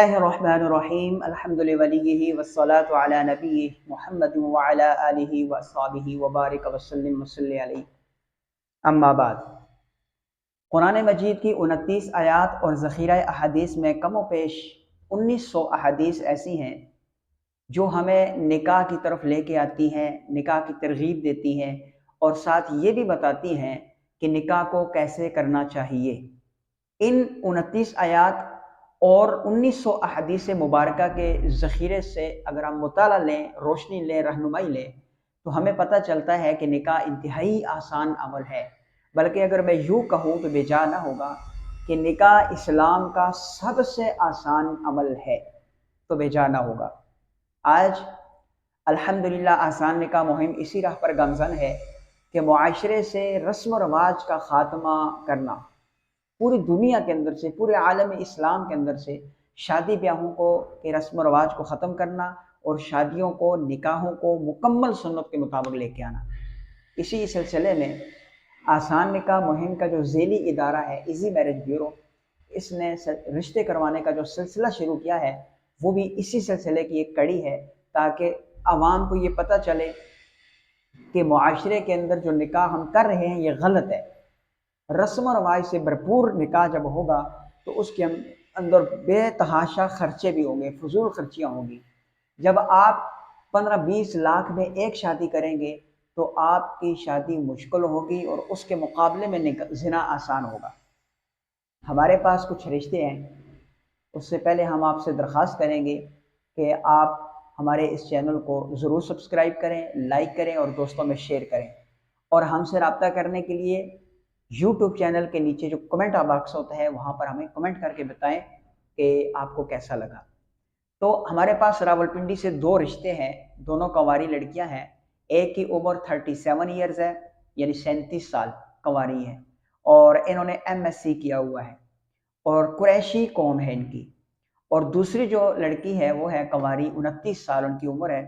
اللہ الرحمن الرحیم الحمد للہ والصلاة علی نبی محمد وعلی آلہ واصحابہ وبارک وسلم وصلی علیہ، اما بعد۔ قرآن مجید کی 29 آیات اور ذخیرہ احادیث میں کم و بیش 1900 احادیث ایسی ہیں جو ہمیں نکاح کی طرف لے کے آتی ہیں، نکاح کی ترغیب دیتی ہیں اور ساتھ یہ بھی بتاتی ہیں کہ نکاح کو کیسے کرنا چاہیے۔ ان 29 آیات اور 1900 احادیث مبارکہ کے ذخیرے سے اگر ہم مطالعہ لیں، روشنی لیں، رہنمائی لیں، تو ہمیں پتہ چلتا ہے کہ نکاح انتہائی آسان عمل ہے، بلکہ اگر میں یوں کہوں تو بے جا نہ ہوگا کہ نکاح اسلام کا سب سے آسان عمل ہے، تو بے جا نہ ہوگا۔ آج الحمدللہ آسان نکاح مہم اسی راہ پر گامزن ہے کہ معاشرے سے رسم و رواج کا خاتمہ کرنا، پوری دنیا کے اندر سے، پورے عالم اسلام کے اندر سے شادی بیاہوں کو کے رسم و رواج کو ختم کرنا اور شادیوں کو، نکاحوں کو مکمل سنت کے مطابق لے کے آنا۔ اسی سلسلے میں آسان نکاح مہم کا جو ذیلی ادارہ ہے ایزی میرج بیورو، اس نے رشتے کروانے کا جو سلسلہ شروع کیا ہے وہ بھی اسی سلسلے کی ایک کڑی ہے، تاکہ عوام کو یہ پتہ چلے کہ معاشرے کے اندر جو نکاح ہم کر رہے ہیں یہ غلط ہے۔ رسم و رواج سے بھرپور نکاح جب ہوگا تو اس کے اندر بے تحاشا خرچے بھی ہوں گے، فضول خرچیاں ہوں گی۔ جب آپ 15-20 لاکھ میں ایک شادی کریں گے تو آپ کی شادی مشکل ہوگی اور اس کے مقابلے میں زنا آسان ہوگا۔ ہمارے پاس کچھ رشتے ہیں، اس سے پہلے ہم آپ سے درخواست کریں گے کہ آپ ہمارے اس چینل کو ضرور سبسکرائب کریں، لائک کریں اور دوستوں میں شیئر کریں، اور ہم سے رابطہ کرنے کے لیے یوٹیوب چینل کے نیچے جو کمنٹ باکس ہوتا ہے وہاں پر ہمیں کمنٹ کر کے بتائیں کہ آپ کو کیسا لگا۔ تو ہمارے پاس راولپنڈی سے 2 رشتے ہیں، دونوں کنواری لڑکیاں ہیں۔ ایک کی عمر 37 ایئرز ہے، یعنی 37 سال کنواری ہے، اور انہوں نے MSc کیا ہوا ہے اور قریشی قوم ہے ان کی۔ اور دوسری جو لڑکی ہے وہ ہے کنواری، 29 سال ان کی عمر ہے،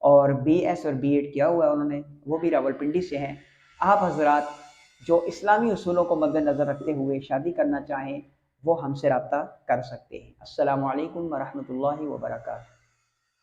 اور BS اور B.Ed کیا ہوا ہے انہوں نے، وہ بھی راولپنڈی سے ہیں۔ آپ حضرات جو اسلامی اصولوں کو مد نظر رکھتے ہوئے شادی کرنا چاہیں وہ ہم سے رابطہ کر سکتے ہیں۔ السلام علیکم ورحمۃ اللہ وبرکاتہ۔